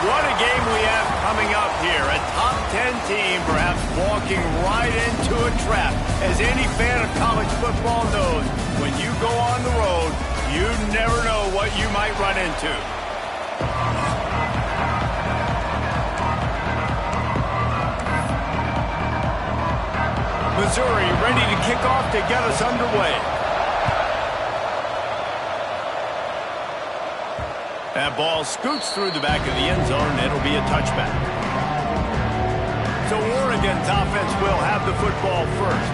What a game we have coming up here. A top 10 team perhaps walking right into a trap. As any fan of college football knows, when you go on the road, you never know what you might run into. Missouri ready to kick off to get us underway. That ball scoots through the back of the end zone, and it'll be a touchback. So Oregon's offense will have the football first.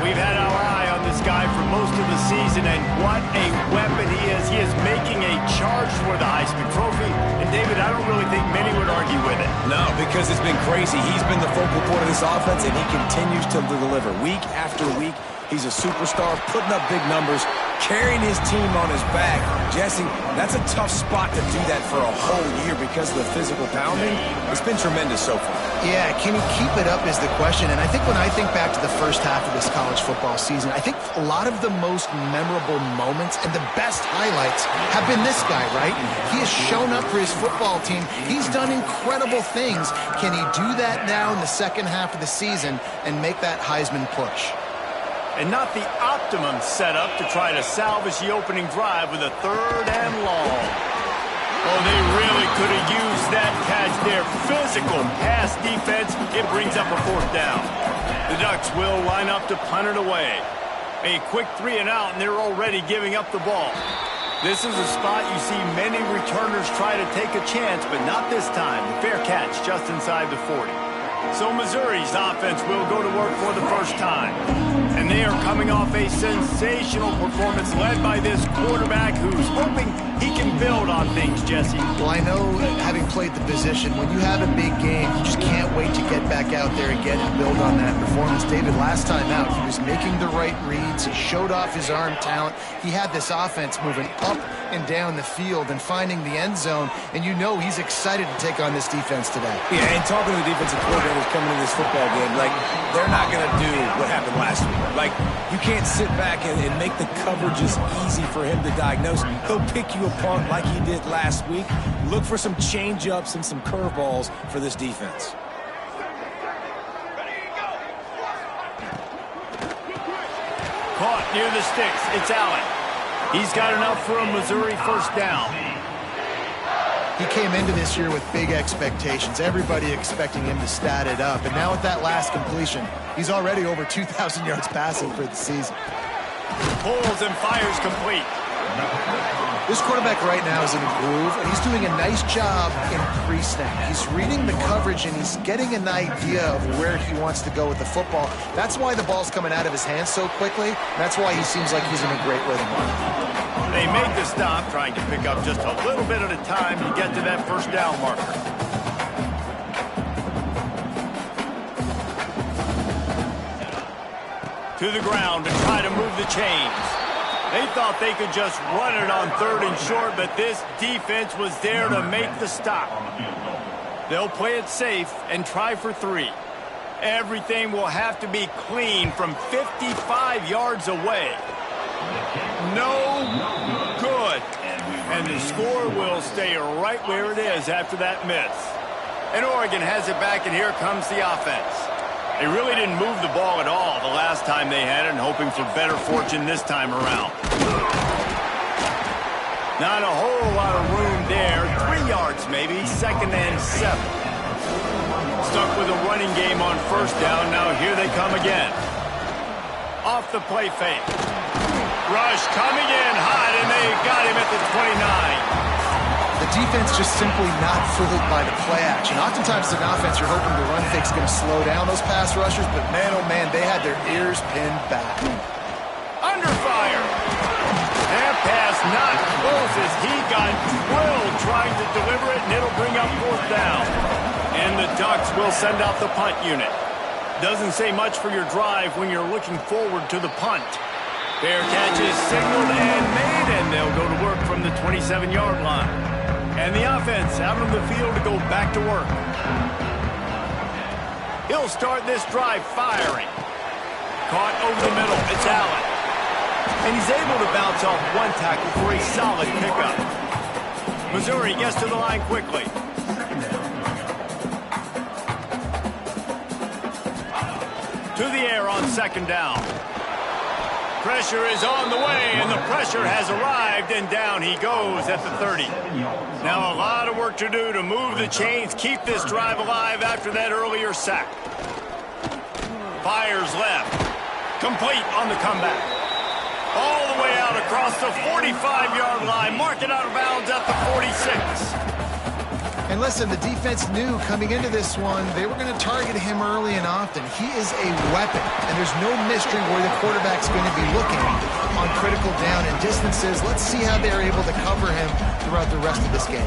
We've had our eye on this guy for most of the season, and what a weapon he is. He is making a charge for the Heisman Trophy. And, David, I don't really think many would argue with it. No, because it's been crazy. He's been the focal point of this offense, and he continues to deliver week after week. He's a superstar, putting up big numbers, carrying his team on his back. Jesse, that's a tough spot to do that for a whole year because of the physical pounding. It's been tremendous so far. Yeah, can he keep it up is the question. And I think when I think back to the first half of this college football season, I think a lot of the most memorable moments and the best highlights have been this guy, right? He has shown up for his football team. He's done incredible things. Can he do that now in the second half of the season and make that Heisman push? And not the optimum setup to try to salvage the opening drive with a 3rd and long. Oh, they really could have used that catch there. Physical pass defense. It brings up a 4th down. The Ducks will line up to punt it away. A quick 3 and out, and they're already giving up the ball. This is a spot you see many returners try to take a chance, but not this time. The fair catch just inside the 40. So Missouri's offense will go to work for the first time. And they are coming off a sensational performance led by this quarterback who's hoping he can build on things, Jesse. Well, I know, having played the position, when you have a big game, you just can't wait to get back out there again and build on that performance. David, last time out, he was making the right reads. He showed off his arm talent. He had this offense moving up and down the field and finding the end zone. And you know he's excited to take on this defense today. Yeah, and talking to the defensive coordinators coming into this football game, like, they're not going to do what happened last week. Like, you can't sit back and make the coverages easy for him to diagnose. He'll pick you apart like he did last week. Look for some change-ups and some curveballs for this defense. Caught near the sticks. It's Allen. He's got enough for a Missouri 1st down. He came into this year with big expectations. Everybody expecting him to stat it up. And now with that last completion, he's already over 2,000 yards passing for the season. Pulls and fires complete. This quarterback right now is in a groove, and he's doing a nice job in pre-snap. He's reading the coverage, and he's getting an idea of where he wants to go with the football. That's why the ball's coming out of his hands so quickly. That's why he seems like he's in a great rhythm. They make the stop, trying to pick up just a little bit at a time to get to that 1st down marker. To the ground to try to move the chains. They thought they could just run it on 3rd and short, but this defense was there to make the stop. They'll play it safe and try for 3. Everything will have to be clean from 55 yards away. No good. And the score will stay right where it is after that miss. And Oregon has it back, and here comes the offense. They really didn't move the ball at all the last time they had it, and hoping for better fortune this time around. Not a whole lot of room there. 3 yards maybe, 2nd and 7. Stuck with a running game on 1st down. Now here they come again. Off the play fake. Rush coming in hot, and they got him at the 29. The defense just simply not fooled by the play action. Oftentimes, as an offense, you're hoping the run fake's going to slow down those pass rushers, but man, oh man, they had their ears pinned back. Under fire. That pass not close as he got drilled trying to deliver it, and it'll bring up 4th down. And the Ducks will send out the punt unit. Doesn't say much for your drive when you're looking forward to the punt. Fair catch is signaled and made, and they'll go to work from the 27-yard line. And the offense out on the field to go back to work. He'll start this drive firing. Caught over the middle. It's Allen. And he's able to bounce off 1 tackle for a solid pickup. Missouri gets to the line quickly. to the air on second down. Pressure is on the way, and the pressure has arrived, and down he goes at the 30. Now a lot of work to do to move the chains, keep this drive alive after that earlier sack. Fires left. Complete on the comeback. All the way out across the 45-yard line. Mark it out of bounds at the 46. And listen, the defense knew coming into this one, they were going to target him early and often. He is a weapon, and there's no mystery where the quarterback's going to be looking on critical down and distances. Let's see how they're able to cover him throughout the rest of this game.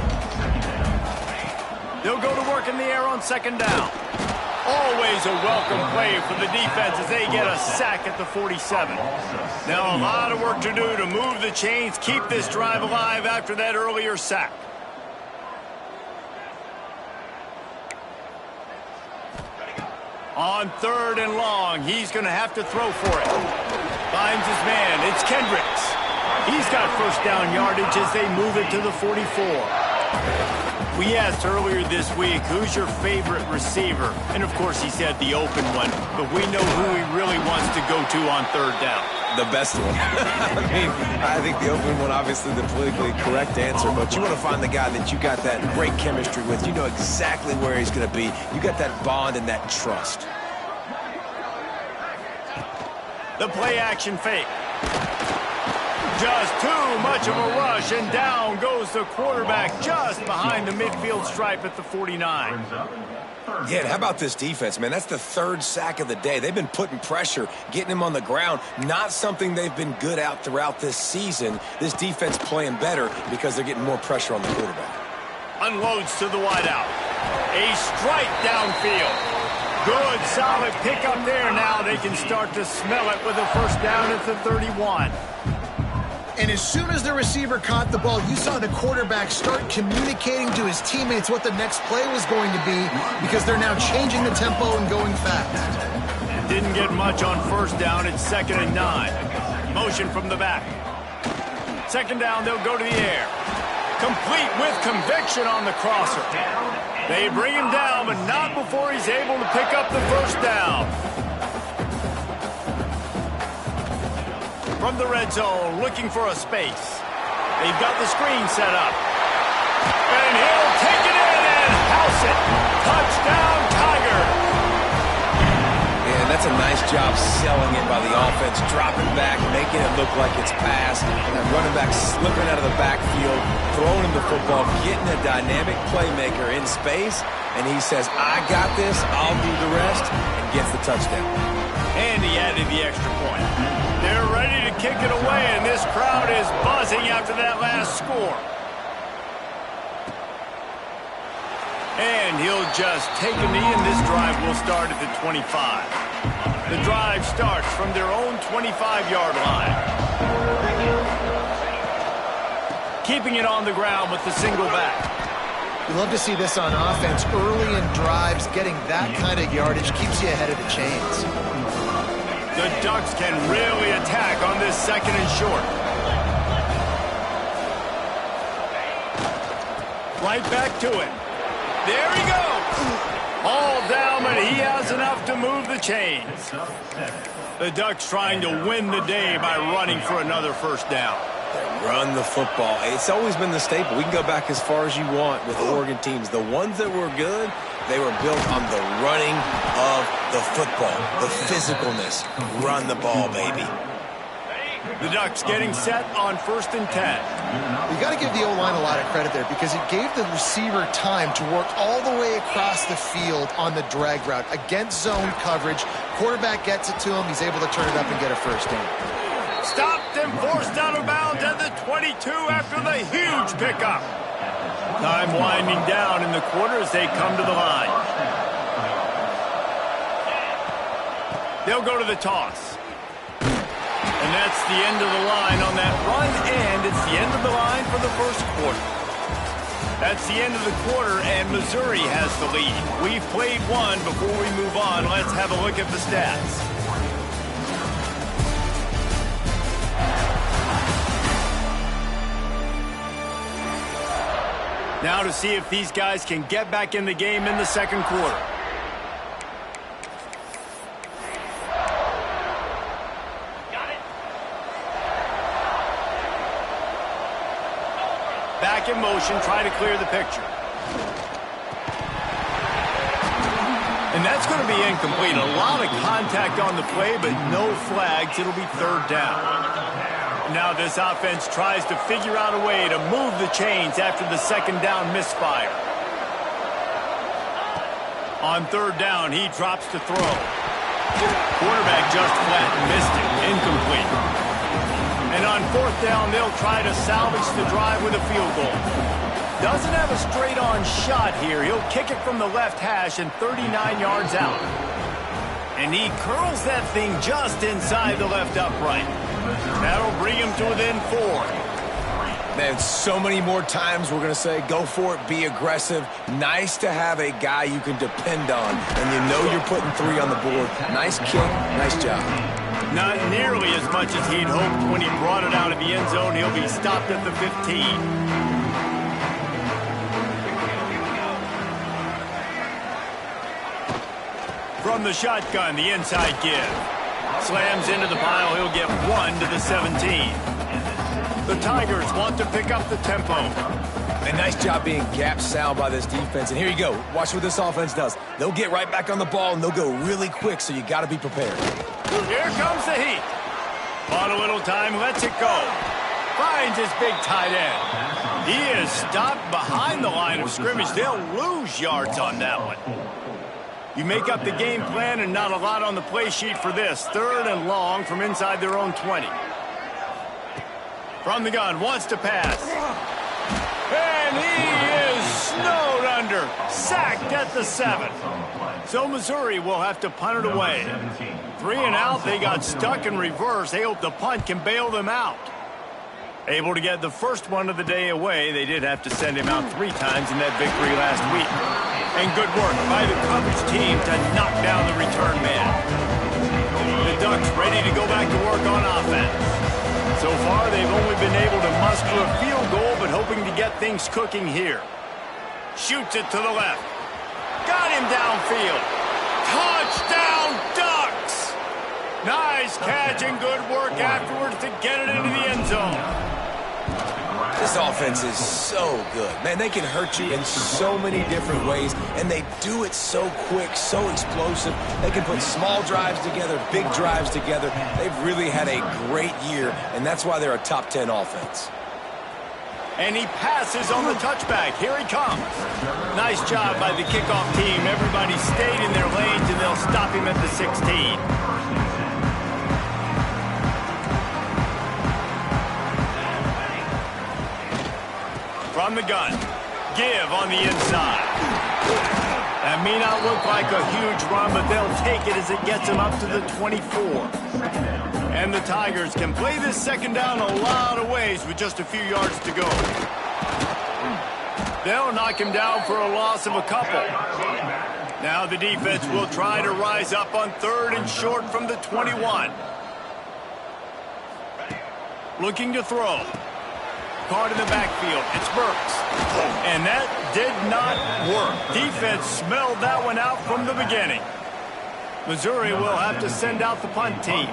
They'll go to work in the air on second down. Always a welcome play for the defense as they get a sack at the 47. Now a lot of work to do to move the chains, keep this drive alive after that earlier sack. On third and long, he's going to have to throw for it. Finds his man. It's Kendricks. He's got first down yardage as they move it to the 44. We asked earlier this week, who's your favorite receiver? And, of course, he said the open one. But we know who he really wants to go to on third down. The best one. I think the open one, obviously the politically correct answer, but you want to find the guy that you got that great chemistry with. You know exactly where he's going to be. You got that bond and that trust. The play action fake. Just too much of a rush, and down goes the quarterback just behind the midfield stripe at the 49. Yeah, and how about this defense, man? That's the third sack of the day. They've been putting pressure, getting him on the ground. Not something they've been good at throughout this season. This defense playing better because they're getting more pressure on the quarterback. Unloads to the wideout. A strike downfield. Good, solid pickup there. Now they can start to smell it with a first down at the 31. And as soon as the receiver caught the ball, you saw the quarterback start communicating to his teammates what the next play was going to be because they're now changing the tempo and going fast. Didn't get much on first down. It's 2nd and 9. Motion from the back. Second down, they'll go to the air. Complete with conviction on the crosser. They bring him down, but not before he's able to pick up the first down. From the red zone, looking for a space. They've got the screen set up. And he'll take it in and house it. Touchdown, Tiger. And that's a nice job selling it by the offense, dropping back, making it look like it's pass. And that running back slipping out of the backfield, throwing him the football, getting a dynamic playmaker in space. And he says, I got this, I'll do the rest, and gets the touchdown. And he added the extra point. They're ready to kick it away, and this crowd is buzzing after that last score. And he'll just take a knee, and this drive will start at the 25. The drive starts from their own 25-yard line. Keeping it on the ground with the single back. You love to see this on offense. Early in drives, getting that kind of yardage keeps you ahead of the chains. The Ducks can really attack on this 2nd and short. Right back to it. There he goes. All down, but he has enough to move the chains. The Ducks trying to win the day by running for another first down. Run the football. It's always been the staple. We can go back as far as you want with Oregon teams. The ones that were good, they were built on the running of the football, the physicalness. Run the ball, baby. The Ducks getting set on 1st and 10. You got to give the O-line a lot of credit there because it gave the receiver time to work all the way across the field on the drag route against zone coverage. Quarterback gets it to him. He's able to turn it up and get a first down. Stopped and forced out of bounds at the 22 after the huge pickup. Time winding down in the quarter as they come to the line. They'll go to the toss. And that's the end of the line on that run, and it's the end of the line for the first quarter. That's the end of the quarter, and Missouri has the lead. We've played one. Before we move on, let's have a look at the stats. Now to see if these guys can get back in the game in the second quarter. back in motion, try to clear the picture. And that's going to be incomplete. A lot of contact on the play, but no flags. It'll be third down. Now this offense tries to figure out a way to move the chains after the second down misfire. On third down, he drops to throw. Quarterback just flat missed it. Incomplete. And on fourth down, they'll try to salvage the drive with a field goal. Doesn't have a straight-on shot here. He'll kick it from the left hash and 39 yards out. And he curls that thing just inside the left upright. That'll bring him to within 4. Man, so many more times we're going to say, go for it, be aggressive. Nice to have a guy you can depend on, and you know you're putting 3 on the board. Nice kick, nice job. Not nearly as much as he'd hoped when he brought it out of the end zone. He'll be stopped at the 15. From the shotgun, the inside give. Slams into the pile. He'll get 1 to the 17. The Tigers want to pick up the tempo. A nice job being gap sound by this defense. And here you go. Watch what this offense does. They'll get right back on the ball, and they'll go really quick, so you got to be prepared. Here comes the heat. On a little time, lets it go. Finds his big tight end. He is stopped behind the line of scrimmage. They'll lose yards on that one. You make up the game plan and not a lot on the play sheet for this. Third and long from inside their own 20. From the gun, wants to pass. And he is snowed under. Sacked at the 7. So Missouri will have to punt it away. 3 and out, they got stuck in reverse. They hope the punt can bail them out. Able to get the first one of the day away. They did have to send him out 3 times in that victory last week. And good work by the coverage team to knock down the return man. The Ducks ready to go back to work on offense. So far, they've only been able to muster a field goal, but hoping to get things cooking here. Shoots it to the left. Got him downfield. Touchdown, Ducks! Nice catch and good work afterwards to get it into the end zone. This offense is so good. Man, they can hurt you in so many different ways, and they do it so quick, so explosive. They can put small drives together, big drives together. They've really had a great year, and that's why they're a top 10 offense. And he passes on the touchback. Here he comes. Nice job by the kickoff team. Everybody stayed in their lanes, and they'll stop him at the 16. From the gun, give on the inside. That may not look like a huge run, but they'll take it as it gets them up to the 24. And the Tigers can play this second down a lot of ways with just a few yards to go. They'll knock him down for a loss of a couple. Now the defense will try to rise up on third and short from the 21. Looking to throw. Caught in the backfield. It's Burks. And that did not work. Defense smelled that one out from the beginning. Missouri will have to send out the punt team.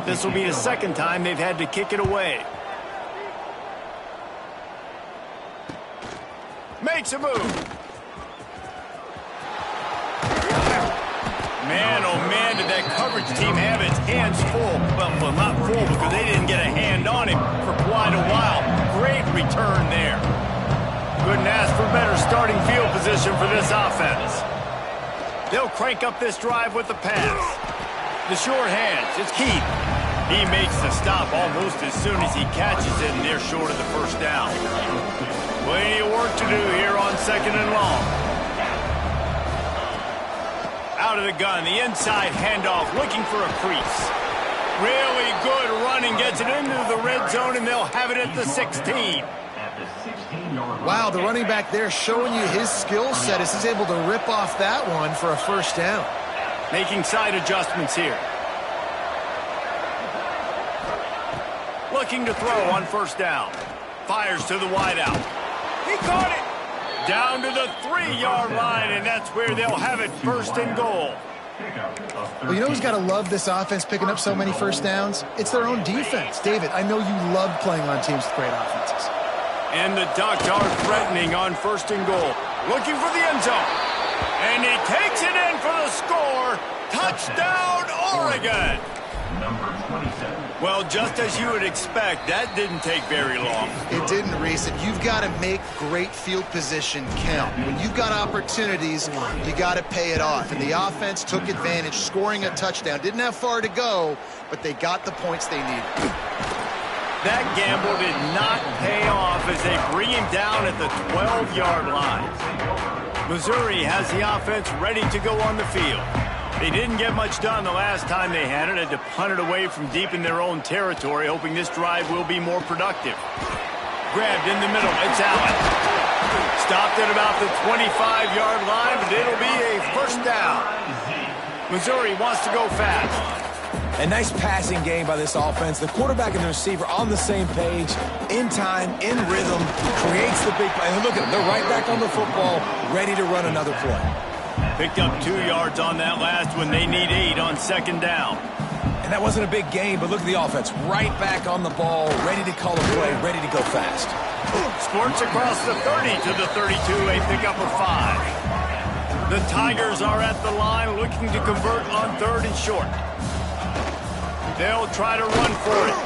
This will be the second time they've had to kick it away. Makes a move. Man, oh man, did that coverage team have its hands full. Well, not full because they didn't get a hand on him for quite a while. Great return there. Couldn't ask for better starting field position for this offense. They'll crank up this drive with the pass. The short hands, it's Keith. He makes the stop almost as soon as he catches it, and they're short of the first down. Plenty of work to do here on second and long. Out of the gun, the inside handoff, looking for a crease. Really good running, gets it into the red zone, and they'll have it at the 16. Wow, the running back there showing you his skill set as he's able to rip off that one for a first down. Making side adjustments here. Looking to throw on first down. Fires to the wideout. He caught it! Down to the 3-yard line, and that's where they'll have it, first and goal. Well, you know who's got to love this offense picking up so many first downs? It's their own defense. David, I know you love playing on teams with great offenses. And the Ducks are threatening on 1st and goal. Looking for the end zone. And he takes it in for the score. Touchdown, Oregon. Number 27. Well, just as you would expect, that didn't take very long. It didn't, Reese. And you've got to make great field position count. When you've got opportunities, you got to pay it off. And the offense took advantage, scoring a touchdown. Didn't have far to go, but they got the points they needed. That gamble did not pay off as they bring him down at the 12-yard line. Missouri has the offense ready to go on the field. They didn't get much done the last time they had it. Had to punt it away from deep in their own territory, hoping this drive will be more productive. Grabbed in the middle. It's Allen. Stopped at about the 25-yard line, but it'll be a 1st down. Missouri wants to go fast. A nice passing game by this offense. The quarterback and the receiver on the same page, in time, in rhythm, creates the big play. And look at them. They're right back on the football, ready to run another play. Picked up 2 yards on that last one. They need 8 on 2nd down. And that wasn't a big gain, but look at the offense. Right back on the ball, ready to call a play, ready to go fast. Sports across the 30 to the 32, a pickup of 5. The Tigers are at the line looking to convert on 3rd and short. They'll try to run for it.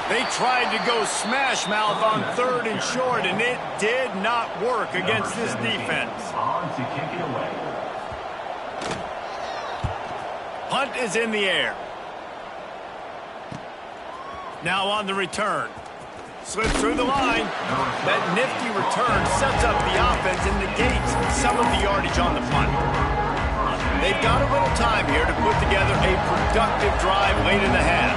They tried to go smash mouth on 3rd and short, and it did not work against this defense. On to kick it away. Punt is in the air. Now on the return. Slips through the line. That nifty return sets up the offense and negates some of the yardage on the punt. They've got a little time here to put together a productive drive late in the half.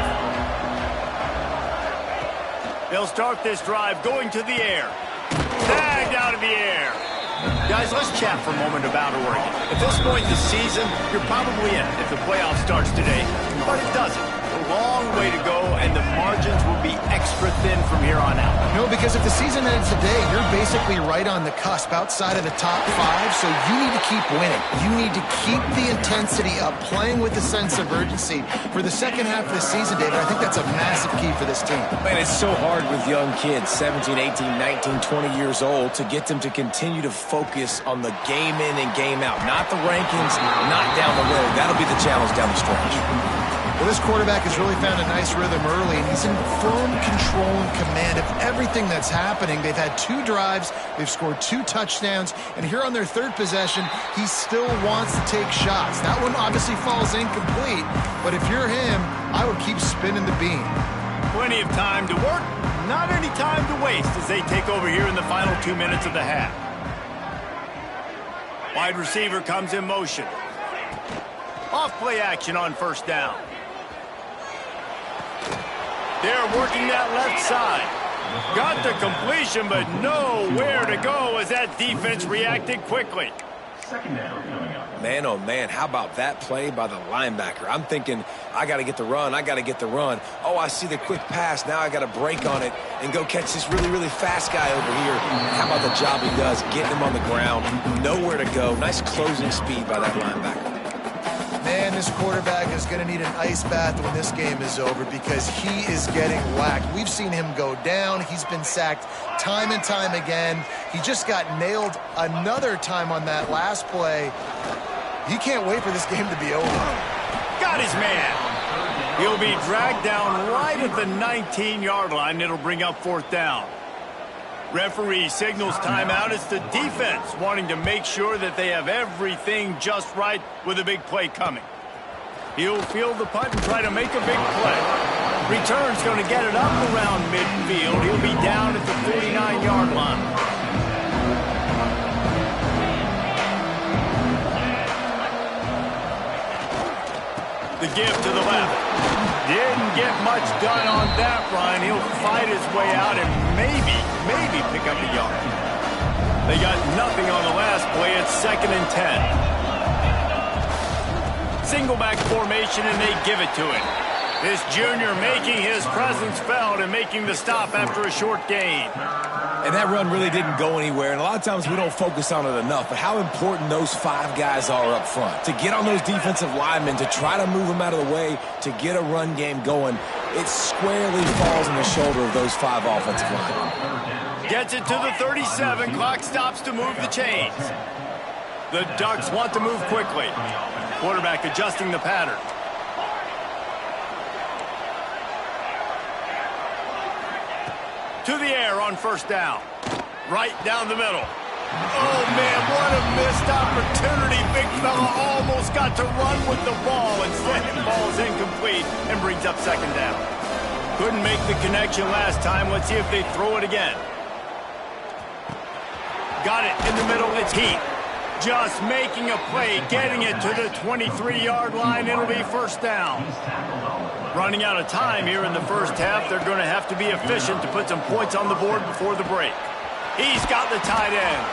They'll start this drive going to the air. Tagged out of the air. Guys, let's chat for a moment about Oregon. At this point in the season, you're probably in if the playoff starts today, but it doesn't. A long way to go, and the margins will be extra thin from here on out. No, because if the season ends today, you're basically right on the cusp outside of the top 5, so you need to keep winning. You need to keep the intensity up, playing with a sense of urgency. For the second half of the season, David, I think that's a massive key for this team. Man, it's so hard with young kids, 17, 18, 19, 20 years old, to get them to continue to focus on the game in and game out. Not the rankings, not down the road. That'll be the challenge down the stretch. Well, this quarterback has really found a nice rhythm early, and he's in firm control and command of everything that's happening. They've had 2 drives, they've scored 2 touchdowns, and here on their 3rd possession, he still wants to take shots. That one obviously falls incomplete, but if you're him, I would keep spinning the beam. Plenty of time to work, not any time to waste as they take over here in the final 2 minutes of the half. Wide receiver comes in motion. Off play action on 1st down. They're working that left side. Got the completion, but nowhere to go as that defense reacted quickly. 2nd down coming up. Man, oh man, how about that play by the linebacker? I'm thinking, I got to get the run, I got to get the run. Oh, I see the quick pass, now I got to break on it and go catch this really, really fast guy over here. How about the job he does, getting him on the ground, nowhere to go. Nice closing speed by that linebacker. Man, this quarterback is going to need an ice bath when this game is over because he is getting whacked. We've seen him go down. He's been sacked time and time again. He just got nailed another time on that last play. He can't wait for this game to be over. Got his man. He'll be dragged down right at the 19-yard line. It'll bring up 4th down. Referee signals timeout. It's the defense wanting to make sure that they have everything just right with a big play coming. He'll field the punt and try to make a big play. Return's going to get it up around midfield. He'll be down at the 49-yard line. The give to the left. Didn't get much done on that run. He'll fight his way out and maybe pick up a yard. They got nothing on the last play. It's 2nd and 10. Single back formation, and they give it to him. This junior making his presence felt and making the stop after a short gain. And that run really didn't go anywhere, and a lot of times we don't focus on it enough, but how important those 5 guys are up front. To get on those defensive linemen, to try to move them out of the way, to get a run game going, it squarely falls on the shoulder of those 5 offensive linemen. Gets it to the 37. Clock stops to move the chains. The Ducks want to move quickly. Quarterback adjusting the pattern. To the air on first down. Right down the middle. Oh, man, what a missed opportunity. Big fella almost got to run with the ball. Instead, it falls incomplete and brings up second down. Couldn't make the connection last time. Let's see if they throw it again. Got it in the middle. It's Heath. Just making a play, getting it to the 23-yard line. It'll be first down. Running out of time here in the first half. They're going to have to be efficient to put some points on the board before the break. He's got the tight end.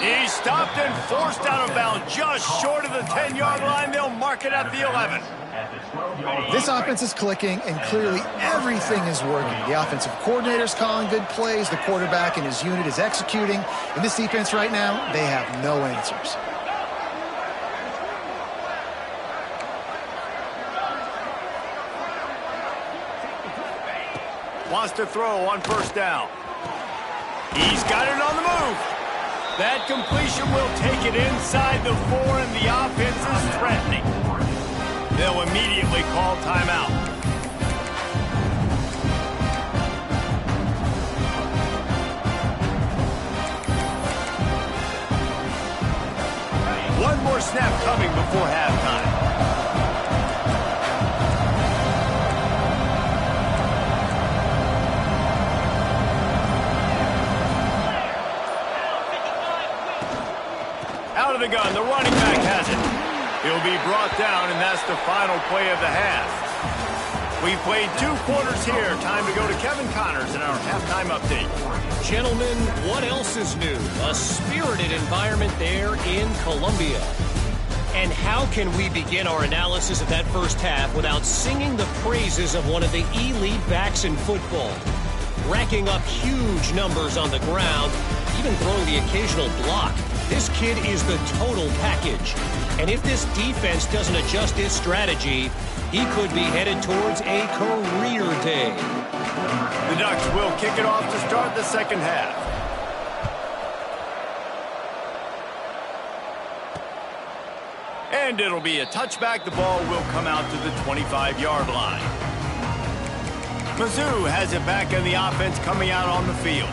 He's stopped and forced out of bounds just short of the 10-yard line. They'll mark it at the 11. This offense is clicking, and clearly everything is working. The offensive coordinator's calling good plays. The quarterback and his unit is executing. In this defense right now, they have no answers. Wants to throw on first down. He's got it on the move. That completion will take it inside the 4, and the offense is threatening. They'll immediately call timeout. One more snap coming before halftime. Out of the gun, the running back has it. He'll be brought down, and that's the final play of the half. We've played 2 quarters here. Time to go to Kevin Connors in our halftime update. Gentlemen, what else is new? A spirited environment there in Columbia. And how can we begin our analysis of that first half without singing the praises of one of the elite backs in football? Racking up huge numbers on the ground, even throwing the occasional block. This kid is the total package. And if this defense doesn't adjust its strategy, he could be headed towards a career day. The Ducks will kick it off to start the second half. And it'll be a touchback. The ball will come out to the 25-yard line. Mizzou has it back in the offense coming out on the field.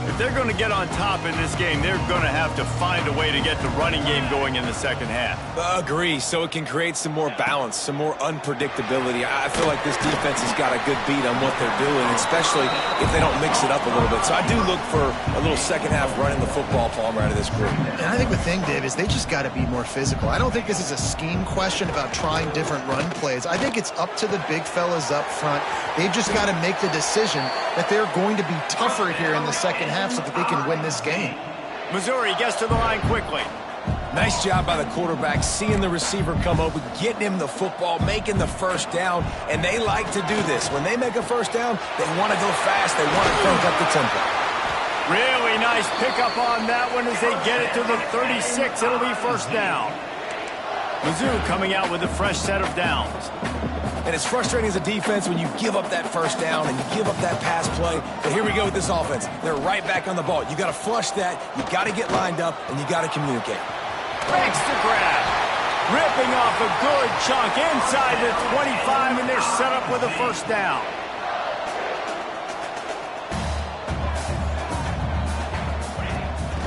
If they're going to get on top in this game, they're going to have to find a way to get the running game going in the second half. Agree, so it can create some more balance, some more unpredictability. I feel like this defense has got a good beat on what they're doing, especially if they don't mix it up a little bit. So I do look for a little second half running the football, Palmer, out of this group. And I think the thing, Dave, is they just got to be more physical. I don't think this is a scheme question about trying different run plays. I think it's up to the big fellas up front. They've just got to make the decision that they're going to be tougher here in the second half so that they can win this game. Missouri gets to the line quickly. Nice job by the quarterback, seeing the receiver come open, getting him the football, making the first down, and they like to do this. When they make a first down, they want to go fast. They want to crank up the tempo. Really nice pickup on that one as they get it to the 36. It'll be first down. Mizzou coming out with a fresh set of downs. And it's frustrating as a defense when you give up that first down and you give up that pass play. But here we go with this offense. They're right back on the ball. You got to flush that. You got to get lined up, and you got to communicate. Makes the grab. Ripping off a good chunk inside the 25, and they're set up with a first down.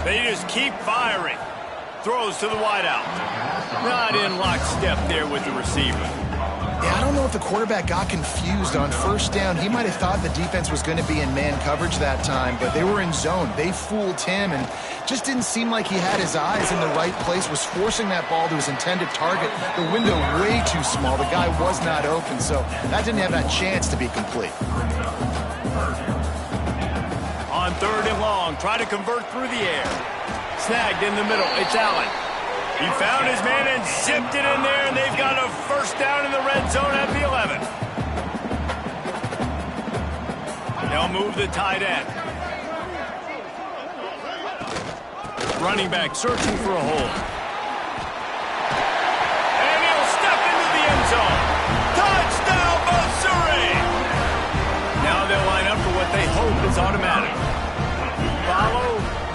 They just keep firing. Throws to the wideout. Not in lockstep there with the receiver. Yeah, I don't know if the quarterback got confused on first down. He might have thought the defense was going to be in man coverage that time, but they were in zone. They fooled him and just didn't seem like he had his eyes in the right place, was forcing that ball to his intended target. The window way too small. The guy was not open, so that didn't have that chance to be complete. On third and long, try to convert through the air. Snagged in the middle. It's Allen. He found his man and zipped it in there, and they've got a first down in the red zone at the 11. They'll move the tight end. Running back searching for a hole. And he'll step into the end zone. Touchdown, Missouri! Now they'll line up for what they hope is automatic.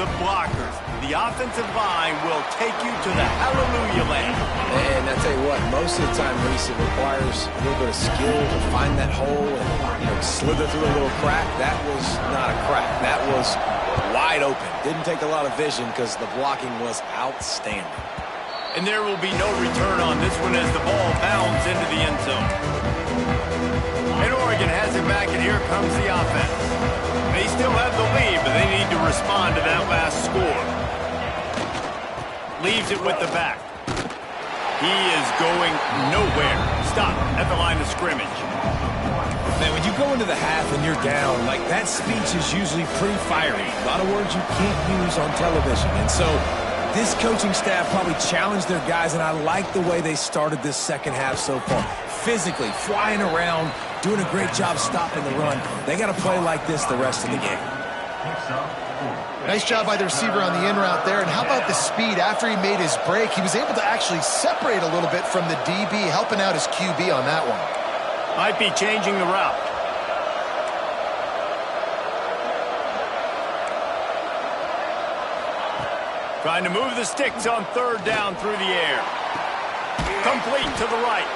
the blockers. The offensive line will take you to the hallelujah land. And I tell you what, most of the time, Reese, it requires a little bit of skill to find that hole and slither through a little crack. That was not a crack. That was wide open. Didn't take a lot of vision because the blocking was outstanding. And there will be no return on this one as the ball bounds into the end zone. And Oregon has it back, and here comes the offense. They still have the lead, but they need to respond to that last score. Leaves it with the back. He is going nowhere. Stop at the line of scrimmage. Man, when you go into the half and you're down, like that speech is usually pretty fiery. A lot of words you can't use on television. And so this coaching staff probably challenged their guys, and I like the way they started this second half so far. Physically, flying around, doing a great job stopping the run. They got to play like this the rest of the game. Nice job by the receiver on the in route there. And how about the speed after he made his break? He was able to actually separate a little bit from the DB, helping out his QB on that one. Might be changing the route. Trying to move the sticks on third down through the air. Complete to the right.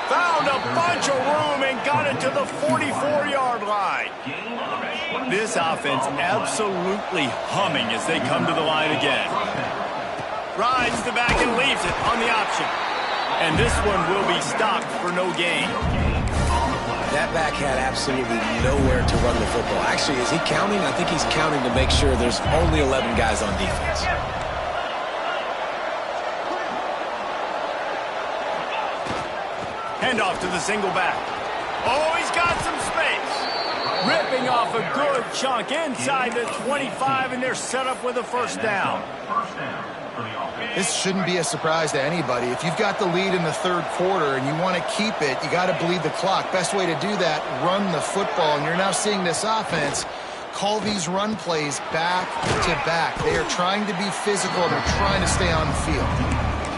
Found a bunch of room and got it to the 44-yard line. This offense absolutely humming as they come to the line again. Rides the back and leaves it on the option. And this one will be stopped for no gain. That back had absolutely nowhere to run the football. Actually, is he counting? I think he's counting to make sure there's only 11 guys on defense. Handoff to the single back. Oh, he's got some space. Ripping off a good chunk inside the 25, and they're set up with a first down. This shouldn't be a surprise to anybody. If you've got the lead in the third quarter and you want to keep it, you got to bleed the clock. Best way to do that, run the football. And you're now seeing this offense call these run plays back to back. They are trying to be physical. They're trying to stay on the field.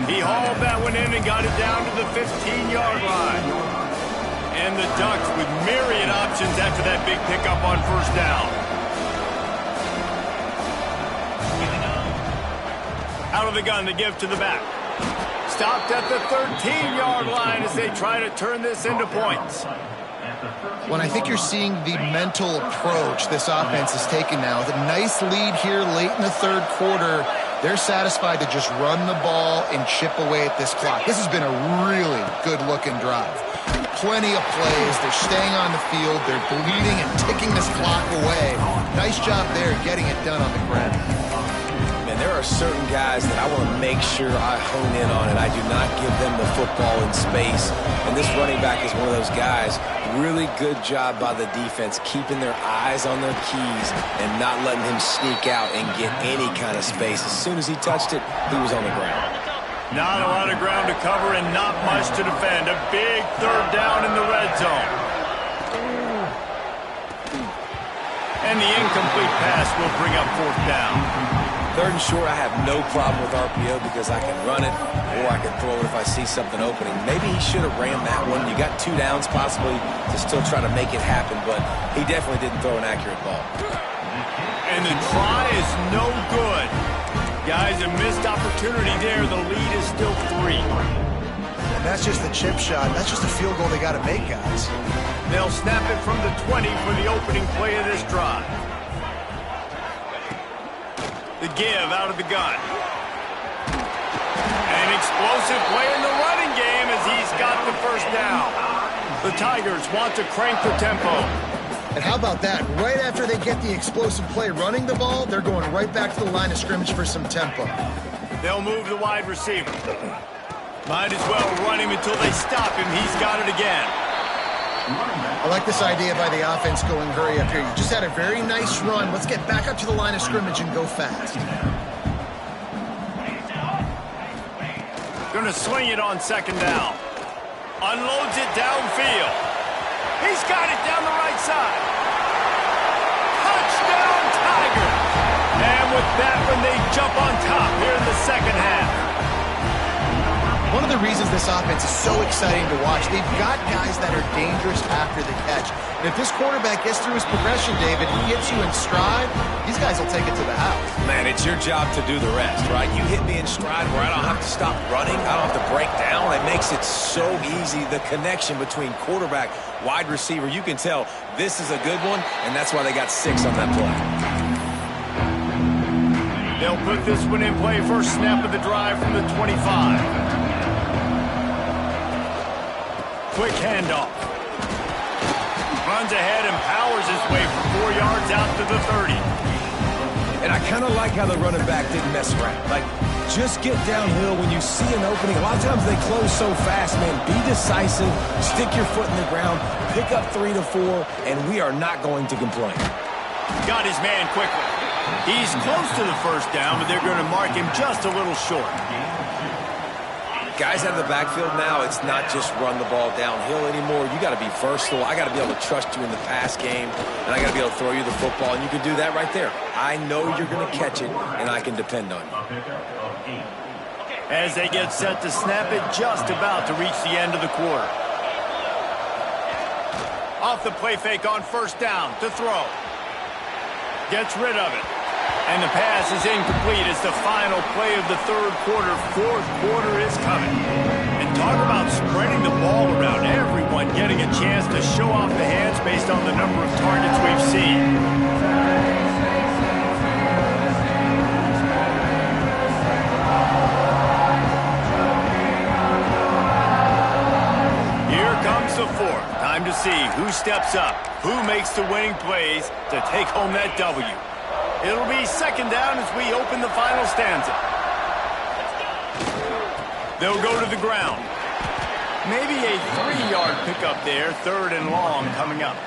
He hauled that one in and got it down to the 15-yard line. And the Ducks with myriad options after that big pickup on first down. Out of the gun to give to the back. Stopped at the 13-yard line as they try to turn this into points. When I think you're seeing the mental approach this offense is taking now, the nice lead here late in the third quarter, they're satisfied to just run the ball and chip away at this clock. This has been a really good-looking drive. Plenty of plays. They're staying on the field. They're bleeding and ticking this clock away. Nice job there getting it done on the ground. Man, there are certain guys that I want to make sure I hone in on, and I do not give them the football in space. And this running back is one of those guys. Really good job by the defense, keeping their eyes on their keys and not letting him sneak out and get any kind of space. As soon as he touched it, he was on the ground. Not a lot of ground to cover and not much to defend. A big third down in the red zone. And the incomplete pass will bring up fourth down. Third and short, I have no problem with RPO because I can run it or I can throw it if I see something opening. Maybe he should have ran that one. You got 2 downs possibly to still try to make it happen, but he definitely didn't throw an accurate ball. And the try is no good. Guys, a missed opportunity there. The lead is still 3. And that's just the chip shot. That's just a field goal they got to make, guys. They'll snap it from the 20 for the opening play of this drive. The give out of the gun. An explosive play in the running game as he's got the first down. The Tigers want to crank the tempo. And how about that? Right after they get the explosive play running the ball, they're going right back to the line of scrimmage for some tempo. They'll move the wide receiver. Might as well run him until they stop him. He's got it again. I like this idea by the offense going hurry up here. You just had a very nice run. Let's get back up to the line of scrimmage and go fast. Going to swing it on second down. Unloads it downfield. He's got it down the right side. Touchdown, Tiger. And with that one, they jump on top here in the second half. one of the reasons this offense is so exciting to watch, they've got guys that are dangerous after the catch. And if this quarterback gets through his progression, David, he gets you in stride, these guys will take it to the house. Man, it's your job to do the rest, right? You hit me in stride where I don't have to stop running. I don't have to break down. It makes it so easy. The connection between quarterback, wide receiver, you can tell this is a good one, and that's why they got 6 on that play. They'll put this one in play. First snap of the drive from the 25. Quick handoff. Runs ahead and powers his way for 4 yards out to the 30. And I kind of like how the running back didn't mess around. Like, just get downhill when you see an opening. A lot of times they close so fast, man. Be decisive, stick your foot in the ground, pick up 3 to 4, and we are not going to complain. Got his man quickly. He's close to the first down, but they're going to mark him just a little short. Guys out of the backfield now, it's not just run the ball downhill anymore. You got to be versatile. I got to be able to trust you in the pass game, and I got to be able to throw you the football, and you can do that right there. I know you're going to catch it, and I can depend on you. As they get set to snap it, just about to reach the end of the quarter. Off the play fake on first down to throw. Gets rid of it. And the pass is incomplete. It's the final play of the third quarter. Fourth quarter is coming. And talk about spreading the ball around. Everyone getting a chance to show off the hands based on the number of targets we've seen. Here comes the fourth. Time to see who steps up, who makes the winning plays to take home that W. It'll be second down as we open the final stanza. They'll go to the ground. Maybe a 3-yard pickup there, third and long coming up.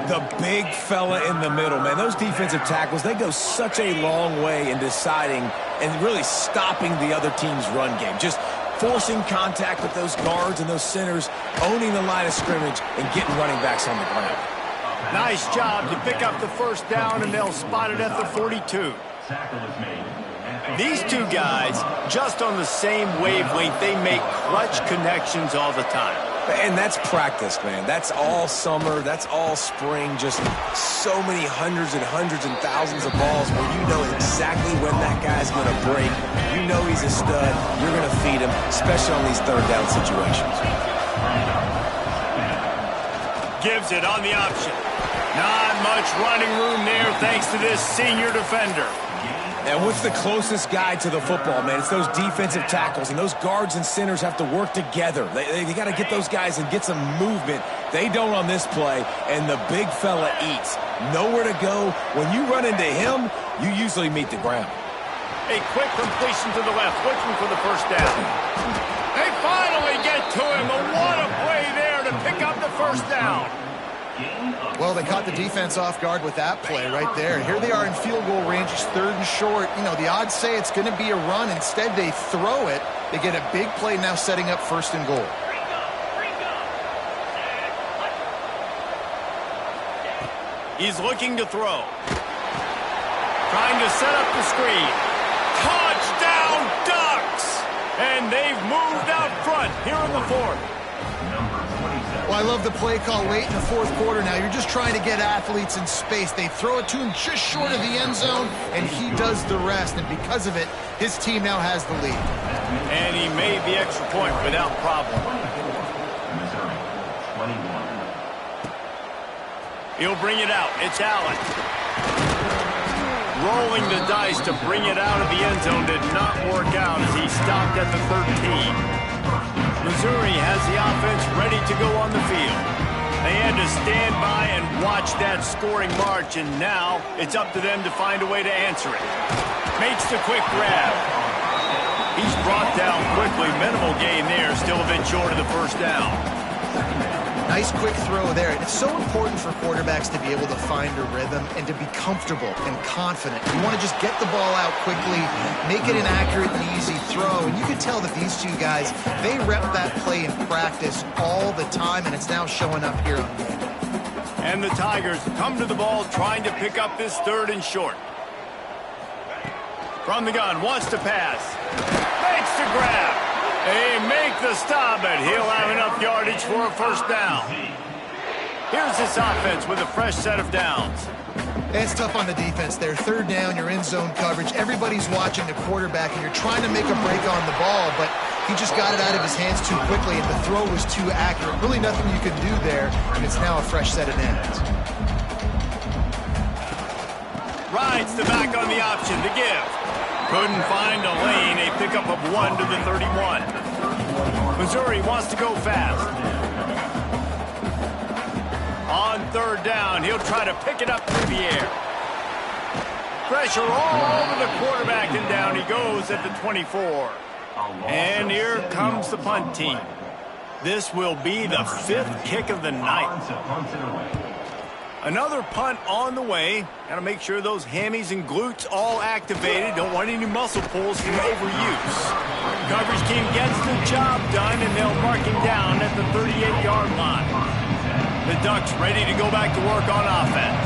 The big fella in the middle, man. Those defensive tackles, they go such a long way in deciding and really stopping the other team's run game. Just forcing contact with those guards and those centers, owning the line of scrimmage, and getting running backs on the ground. Nice job to pick up the first down, and they'll spot it at the 42. These two guys, just on the same wavelength, they make clutch connections all the time. And that's practice, man. That's all summer. That's all spring. Just so many hundreds and thousands of balls where you know exactly when that guy's going to break. You know he's a stud. You're going to feed him, especially on these third down situations. Gives it on the option. Not much running room there thanks to this senior defender. And what's the closest guy to the football, man? It's those defensive tackles, and those guards and centers have to work together. They got to get those guys and get some movement. They don't on this play, and the big fella eats. Nowhere to go. When you run into him, you usually meet the ground. A quick completion to the left, looking for the first down. They finally get to him, but what a play there to pick up the first down. Well, they caught the defense off guard with that play right there. Here they are in field goal range. It's third and short. You know, the odds say it's going to be a run. Instead, they throw it. They get a big play now setting up first and goal. He's looking to throw. Trying to set up the screen. Touchdown Ducks! And they've moved out front here in the fourth. Well, I love the play call late in the fourth quarter now. You're just trying to get athletes in space. They throw it to him just short of the end zone, and he does the rest. And because of it, his team now has the lead. And he made the extra point without problem. He'll bring it out. It's Allen. Rolling the dice to bring it out of the end zone did not work out as he stopped at the 13. Missouri has the offense ready to go on the field. They had to stand by and watch that scoring march, and now it's up to them to find a way to answer it. Makes the quick grab. He's brought down quickly. Minimal gain there, still a bit short of the first down. Nice quick throw there. It's so important for quarterbacks to be able to find a rhythm and to be comfortable and confident. You want to just get the ball out quickly, make it an accurate and easy throw. And you can tell that these two guys, they rep that play in practice all the time, and it's now showing up here on game. And the Tigers come to the ball trying to pick up this third and short. From the gun, wants to pass. Makes the grab. make the stop, but he'll have enough yardage for a first down. Here's this offense with a fresh set of downs. It's tough on the defense there. Third down, you're in zone coverage. Everybody's watching the quarterback, and you're trying to make a break on the ball, but he just got it out of his hands too quickly, and the throw was too accurate. Really nothing you can do there, and it's now a fresh set of downs. Rides the back on the option to give. Couldn't find a lane. A pickup of 1 to the 31. Missouri wants to go fast. On third down, he'll try to pick it up through the air. Pressure all over the quarterback, and down he goes at the 24. And here comes the punt team. This will be the 5th kick of the night. Another punt on the way. Got to make sure those hammies and glutes all activated. Don't want any muscle pulls from overuse. Coverage team gets the job done, and they'll mark him down at the 38-yard line. The Ducks ready to go back to work on offense.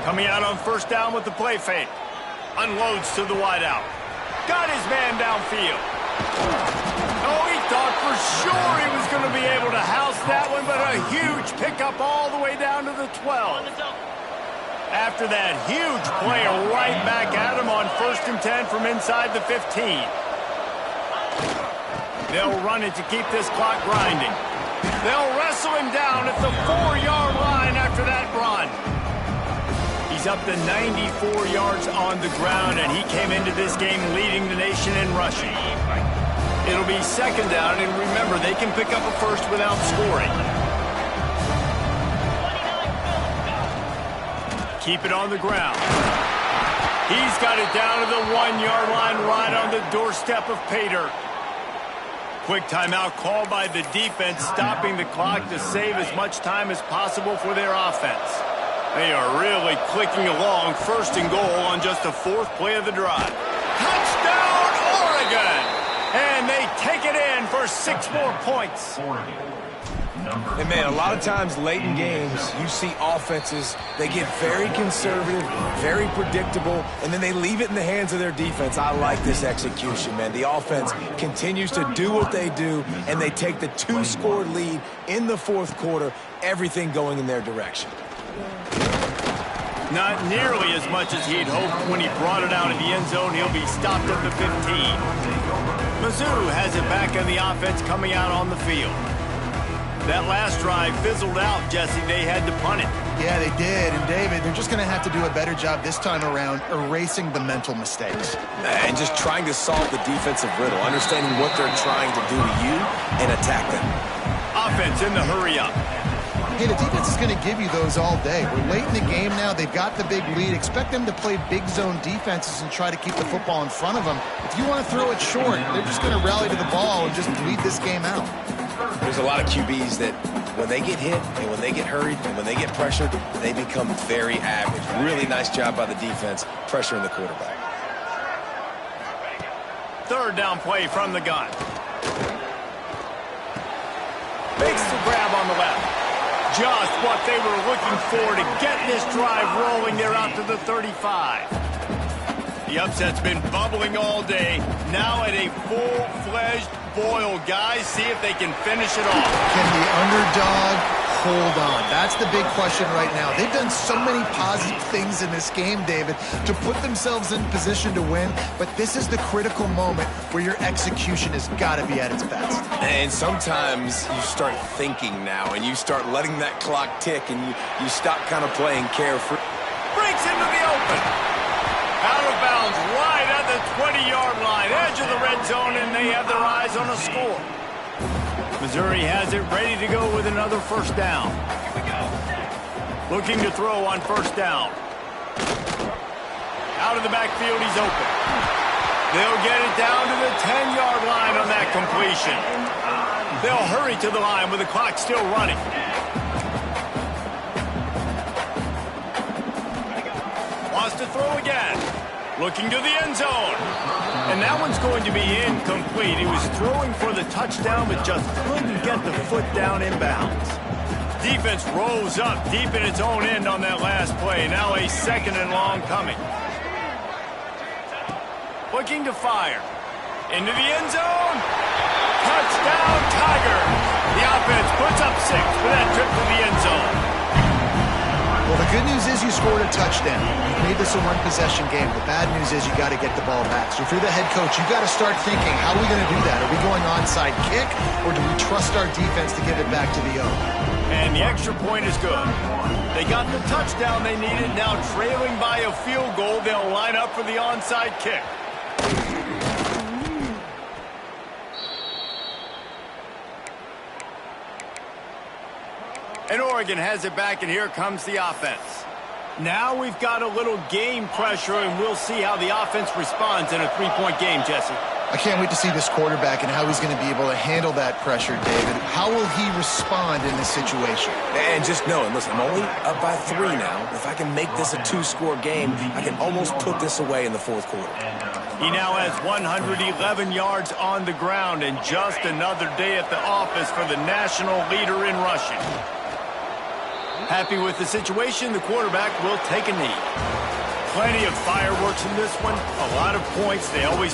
Coming out on first down with the play fake. Unloads to the wideout. Got his man downfield. Oh, he thought for sure he was going to be able to house that one, but a huge pickup all the way down to the 12. After that huge play, right back at him on 1st and 10 from inside the 15. They'll run it to keep this clock grinding. They'll wrestle him down at the 4-yard line after that run. He's up to 94 yards on the ground, and he came into this game leading the nation in rushing. It'll be second down, and remember, they can pick up a first without scoring. Keep it on the ground. He's got it down to the 1-yard line right on the doorstep of pay dirt. Quick timeout called by the defense, stopping the clock to save as much time as possible for their offense. They are really clicking along, 1st and goal on just the 4th play of the drive. Touchdown, Oregon! And they take it in for 6 more points. And, man, a lot of times late in games, you see offenses, they get very conservative, very predictable, and then they leave it in the hands of their defense. I like this execution, man. The offense continues to do what they do, and they take the 2-score lead in the 4th quarter, everything going in their direction. Not nearly as much as he'd hoped when he brought it out of the end zone. He'll be stopped at the 15. Mizzou has it back on the offense coming out on the field. That last drive fizzled out, Jesse. They had to punt it. Yeah, they did. And, David, they're just going to have to do a better job this time around erasing the mental mistakes. And just trying to solve the defensive riddle, understanding what they're trying to do to you and attack them. Offense in the hurry up. Hey, the defense is going to give you those all day. We're late in the game now. They've got the big lead. Expect them to play big zone defenses and try to keep the football in front of them. If you want to throw it short, they're just going to rally to the ball and just lead this game out. There's a lot of QBs that when they get hit and when they get hurried and when they get pressured, they become very average. Really nice job by the defense, pressuring the quarterback. 3rd down play from the gun. Makes the grab on the left. Just what they were looking for to get this drive rolling. They're out to the 35. The upset's been bubbling all day. Now at a full-fledged boil. Guys, see if they can finish it off. Can the underdog hold on? That's the big question right now. They've done so many positive things in this game, David, to put themselves in position to win, but this is the critical moment where your execution has got to be at its best. And sometimes you start thinking now, and you start letting that clock tick, and you stop kind of playing carefree. Breaks into the open. Out of bounds right at the 20-yard line, edge of the red zone, and they have their eyes on a score. Missouri has it ready to go with another first down. Looking to throw on first down. Out of the backfield, he's open. They'll get it down to the 10-yard line on that completion. They'll hurry to the line with the clock still running. Wants to throw again. Looking to the end zone. And that one's going to be incomplete. He was throwing for the touchdown, but just couldn't get the foot down inbounds. Defense rolls up deep in its own end on that last play. Now a 2nd and long coming. Looking to fire. Into the end zone. Touchdown, Tigers. The offense puts up 6 for that trip to the end zone. Well, the good news is you scored a touchdown. You made this a one-possession game. The bad news is you got to get the ball back. So if you're the head coach, you got to start thinking, how are we going to do that? Are we going onside kick, or do we trust our defense to give it back to the O? And the extra point is good. They got the touchdown they needed. Now trailing by a field goal, they'll line up for the onside kick. And Oregon has it back, and here comes the offense. Now we've got a little game pressure, and we'll see how the offense responds in a 3-point game, Jesse. I can't wait to see this quarterback and how he's going to be able to handle that pressure, David. How will he respond in this situation? And just know, and listen, I'm only up by 3 now. If I can make this a 2-score game, I can almost put this away in the fourth quarter. He now has 111 yards on the ground, and just another day at the office for the national leader in rushing. Happy with the situation, the quarterback will take a knee. Plenty of fireworks in this one. A lot of points. They always talk